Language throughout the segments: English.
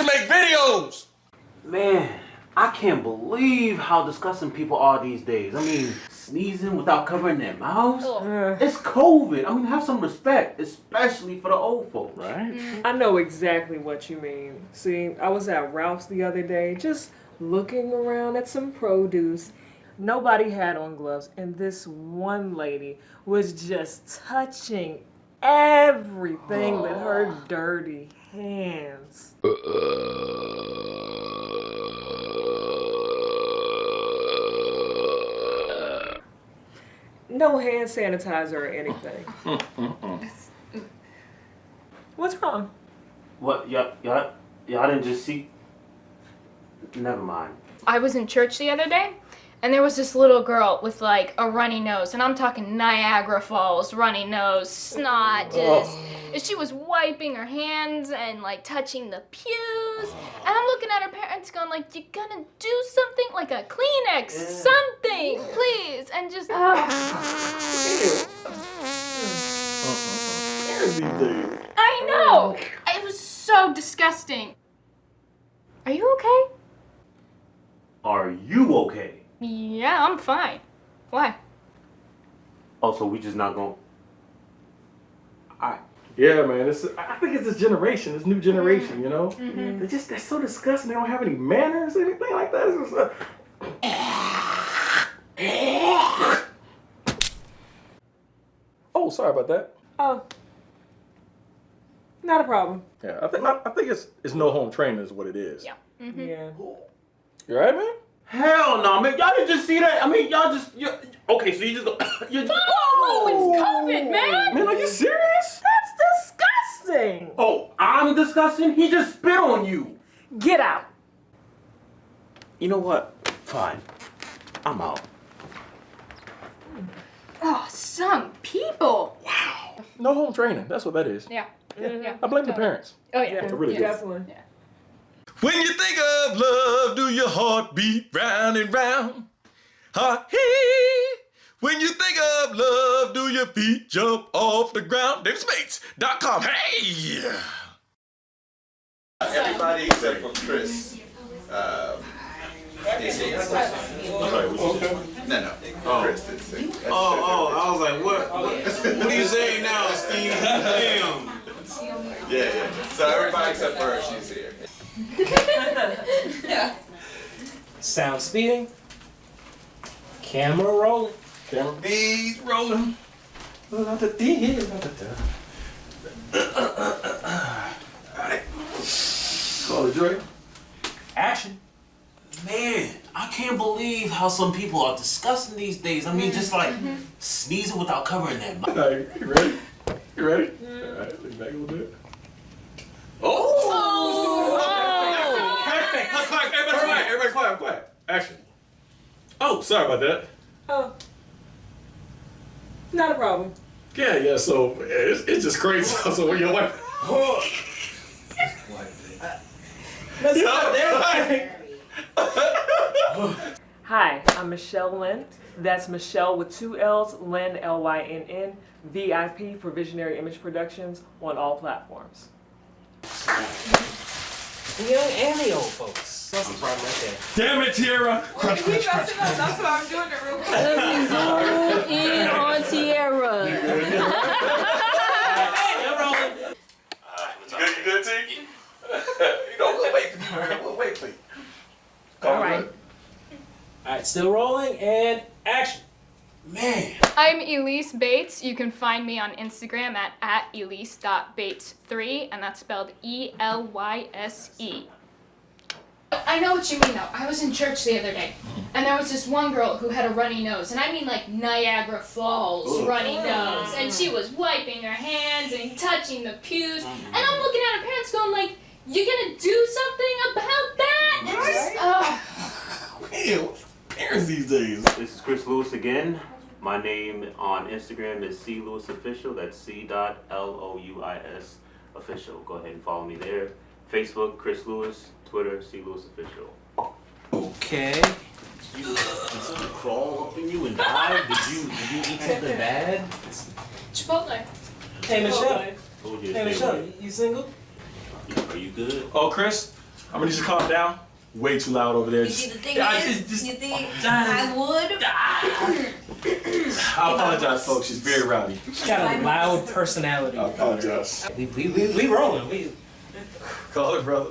to make videos. Man, I can't believe how disgusting people are these days. I mean, sneezing without covering their mouths? It's COVID. I mean, have some respect, especially for the old folks. Right? I know exactly what you mean. See, I was at Ralph's the other day just looking around at some produce. Nobody had on gloves, and this one lady was just touching everything with her dirty hands. No hand sanitizer or anything. What's wrong? What? Y'all didn't just see? Never mind. I was in church the other day, and there was this little girl with like a runny nose, and I'm talking Niagara Falls runny nose, snot, just. And she was wiping her hands and like touching the pews, and I'm looking at her parents going like, you gonna do something, like a Kleenex, something, please, and just. I know. It was so disgusting. Are you okay? Are you okay? Yeah, I'm fine. Why? Oh, so we just not gonna... Alright. Yeah, man. I think it's this generation, this new generation, you know? They're so disgusting. They don't have any manners, anything like that. It's just, Oh, sorry about that. Oh, not a problem. Yeah, I think it's no home training is what it is. Yeah. Yeah. You alright, man? Hell no, man. Y'all didn't just see that. I mean, okay, so you just... you just Oh, it's COVID, man! Man, are you serious? That's disgusting. Oh, I'm disgusting? He just spit on you. Get out. You know what? Fine. I'm out. Oh, some people. No home training. That's what that is. Yeah. Yeah. I blame the parents. Oh, yeah. I really do. Definitely. Yeah. When you think of love, do your heart beat round and round? Ha-hee! When you think of love, do your feet jump off the ground? davidspates.com. Hey! Everybody except for Chris. No. Chris did sing. I was like, what are you saying now, Steve? Damn. Yeah. So everybody except for her, she's here. Sound speeding. Camera rolling. Camera B's rolling. Alright. Call it Dre. Action. Man, I can't believe how some people are disgusting these days. I mean, just like sneezing without covering their mouth. Alright, you ready? You ready? Alright, lean back a little bit. Perfect. Everybody quiet. Action. Oh, sorry about that. Oh, not a problem. Yeah, so it's just crazy. So when your wife... Hi, I'm Michelle Lynn. That's Michelle with 2 L's, Lynn, L-Y-N-N, VIP for Visionary Image Productions on all platforms. The young and the old folks. That's the problem right there. Damn it, Tierra! That's what I'm doing it real quick. Zoom in on Tierra. You good, T? We'll wait for you, man. We'll wait for you. All right, still rolling and action. Man. I'm Elise Bates. You can find me on Instagram at elise.bates3, and that's spelled E-L-Y-S-E. I know what you mean, though. I was in church the other day, and there was this one girl who had a runny nose, and I mean like Niagara Falls runny nose, and she was wiping her hands and touching the pews, and I'm looking at her parents going like, you gonna do something about that? And just, Man, parents these days. This is Chris Lewis again. My name on Instagram is clewisofficial. That's C.Louis official. Go ahead and follow me there. Facebook, Chris Lewis. Twitter, clewisofficial. Okay. Did something crawl up in you and die? Did you eat something bad? Chipotle. Hey, Michelle. Told you to Hey, stay Michelle, away. you single? Are you good? Oh, Chris, I'm gonna need you to calm down. Way too loud over there. You see, the thing Yeah, is, you think I would? I apologize, folks. She's very rowdy. She's got a loud personality. I apologize. We rolling. We Call it, brother.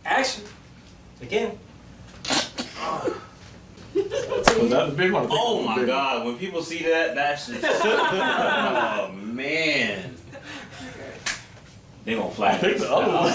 action. Again. Was that the big one? Oh my God! When people see that, that's just. Oh man. They gonna flag I think us. the other one.